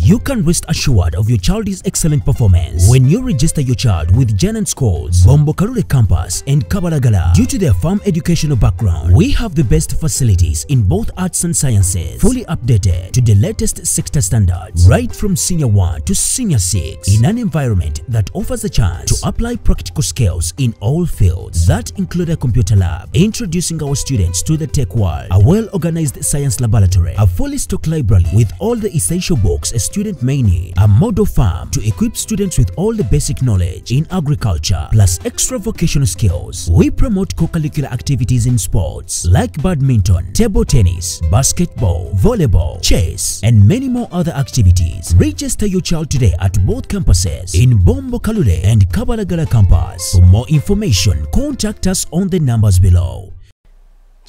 You can rest assured of your child's excellent performance when you register your child with Janan Schools, Bombo Kalule Campus, and Kabalagala. Due to their firm educational background, we have the best facilities in both arts and sciences, fully updated to the latest sector standards, right from Senior 1 to Senior 6, in an environment that offers a chance to apply practical skills in all fields. That include a computer lab, introducing our students to the tech world, a well-organized science laboratory, a fully stocked library with all the essential books a student may need, a model farm to equip students with all the basic knowledge in agriculture, plus extra vocational skills. We promote co-curricular activities in sports like badminton, table tennis, basketball, volleyball, chess, and many more other activities. Register your child today at both campuses in Bombo Kalule and Kabalagala campus. For more information, contact us on the numbers below.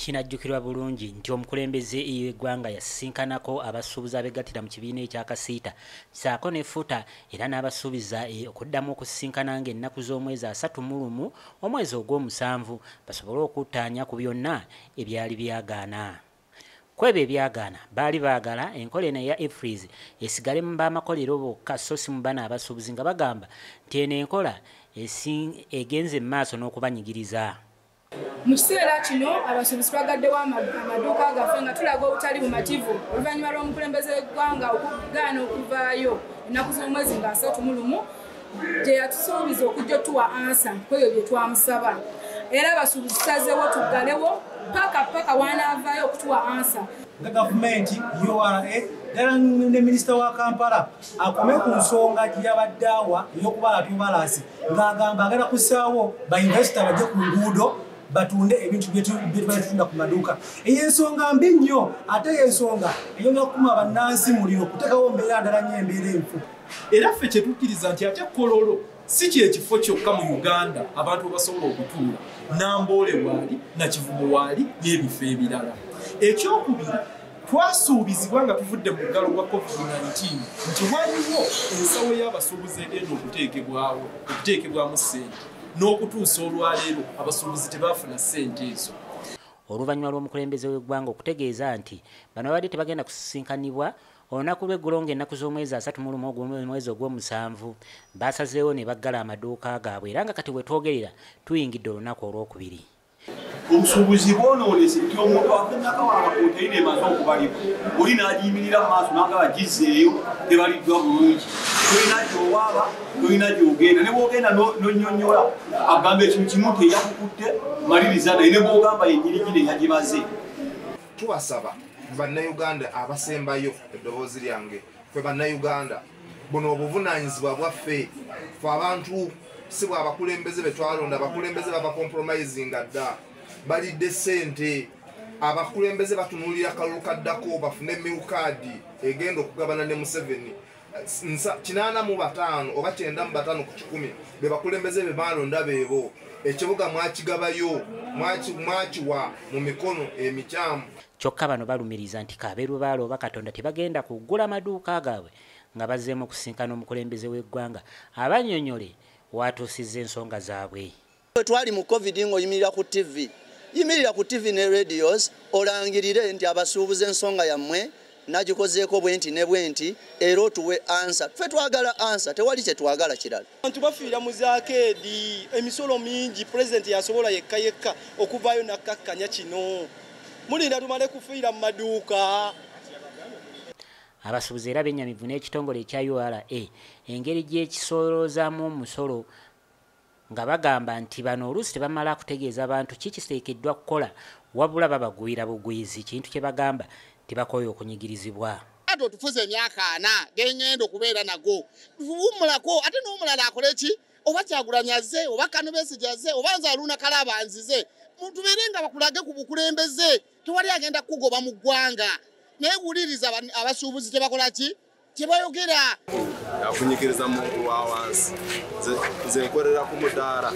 Kinajjukirwa bulungi nti omukulembeze eggwanga yasinkanako abasuubuzi abegattira mu kibiina ekyakasiita saako nefuta era n'abasuubiza okuddamu okusinkana ng'ennaku z'omwezi 31 omwezi ogw'omusanvu basobole okuttaanya ku byonna ebyali byagaana. Kwebyo ebyagaana baali baagala enkola eno eya EFRIS esigale mu b'amakolero bokka so si mu bana abasuubuzi nga bagamba nti eno enkola egenze mu maaso n'okubanyigiriza. Mu kiseera kino abasuubuzi twagaddewo amadduuka gaffe nga tulaga obutali bumativu oluvannyuma lw'omukulembeze w'eggwanga okugaana okuvaayo ennaku z'omwezi nga 31 gye yatusuubiza okujja otuwa ansa kwebyo bye twamusaba. Era abasuubuzi tutazeewo tuggalewo paka wanaavaayo okutuwa ansa. Gavumenti URA ddala ne minisita wa Kampala akome ku nsonga gy'abadde awa ey'okubala tubalasi ng'agamba agenda kussaawo bayinvesita bajje ku nguudo batunde ebintu byetunda ku maduuka. Ey'ensonga mbi nnyo ate y'ensonga eyongera okukuma bannansi muliro kuteekawo mbeera ndala nnyo embeera enfu. Era ffe kye tukkiriza nti ate Kololo si kyekifo kyokka mu Uganda abantu basobola okutuula Namboole waali Nakivubo waali n'ebifo ebirala. Ekyokubiri twasuubizibwa nga tuvudde mu muggalo gwa COVID-19 nti waliwo ensawo y'abasuubuzi egenda okuteekebwamu ssente n'okutuusa olwaleero abasuubuzi tebaafuna ssente ezo. Oluvannyuma lw'omukulembeze w'eggwanga okutegeeza nti bano babadde tebagenda kusisinkanibwa olunaku lw'eggulu ng'ennaku z'omwezi 31 omwezi ogw'omusanvu basazeewo ne baggala amaduuka gaabwe era nga kati bwe twogerera tuyingidde olunaku olwokubiri. Obusuubuzi bwonoonese nti omuntu afennako amakonteyina emaze okubalibwa oli n'agiyimirira mu maaso n'agaba gizzeeyo tebaliddwa bulungi. Tolina gy'owaaba tolina gy'ogenda ne bw'ogenda n'onnyonnyola agamba ekintu kimu teyakukutte maliriza naye ne bw'ogamba yennyirigire yagimaze. Tuwasaba bannayuganda abasembayo eddoboozi lyange ffe bannayuganda buno obuvunaanyizibwa bwaffe ffe abantu si bw'abakulembeze be twalonda abakulembeze baba compromisinga dda balidde ssente abakulembeze batunuulira kalulu kaddako bafune miukaadi egenda okugabana ne Museveni 85 oba 95 ku 10 be bakulembeze be baalonda beebo ekibuga mwakigabayo mwakiwa mu mikono emikyamu. Kyokka bano balumiriza nti Kaberu baalo oba Katonda tebagenda kuggula amaduuka gaabwe nga bazzeemu okusinkana omukulembeze w'eggwanga abannyonnyole watuusizza ensonga zaabwe. Twali mu COVID ng'oyimirira ku TV ne radios olangirire nti abasuubuzi ensonga yammwe nagikozeeko bwenti ne bwenti era otuwe ansa. Ffe twagala ansa tewali kye twagala kirala. Abantu bafiira mu zaakeedi emisolo mingi pulezidenti yasobola yekka okuvaayo nakkakkanya kino. Mulinda tumale kufiira mu maduuka. Abasuubuzi era bennyamivu n'ekitongole ekya URA engeri gy'ekisoolozaamu omusolo nga bagamba nti bano oluusi tebamala kutegeeza abantu kikiteekeddwa kukola wabula babagwira bugwizi kintu kye bagamba tibakooye okunyigirizibwa. Ate otufuze emyaka 4 gengendo okubeera nago tuwumulako ate n'omulala akole ki oba Kyagulanyi azze oba Kanu Besigye azze oba Nzaaluna Kalaba anzize tubeere nga bakulage ku bukulembeze tewali agenda kugoba mu ggwanga naye wuliriza abasuubuzi tebakola ki tebayogera. Akunyikiriza muntu wa wansi nze nkorera ku mudaala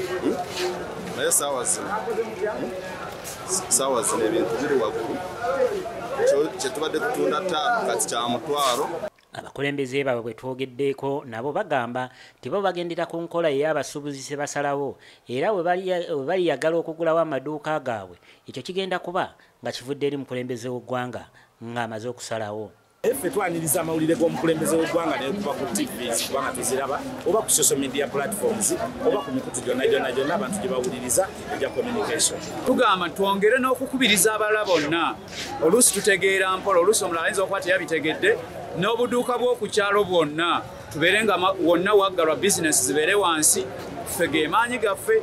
naye saawa zino ebintu biri waggulu kye tubadde tutunda ttaano kati kya mutwalo. Abakulembeze baabwe bwe twogeddeeko nabo bagamba nti bo bagendera ku nkola ey'abasuubuzi se basalawo era bwe baliyagala okugulawo amaduuka gaabwe ekyo kigenda kuba nga kivudde eri mukulembeze w'eggwanga ng'amaze okusalawo. Ffe twaniriza amawulire g'omukulembeze w'eggwanga naye kuba ku TVs kubanga tuziraba oba ku social media platforms oba ku mikutu gyonna abantu gye bawuliriza egya communication. Tugamba twongere n'okukubiriza abalala bonna. Oluusi tutegeera mpola, oluusi omulala ayinza okuba teyabitegedde, n'obuduuka bw'oku kyalo bwonna tubeere nga wonna waggalwa bizinesi zibeere wansi, ffe ge maanyi gaffe.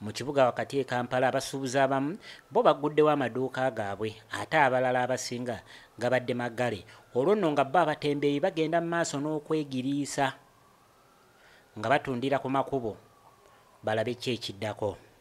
Mu kibuga wakati e Kampala abasuubuzi abamu bo bagguddewo amaduuka gaabwe ate abalala abasinga gabadde maggale. Olwo nno nga bo abatembeeyi bagenda mu maaso n'okwegiriisa nga batundira ku makubo balabe ki ekiddako.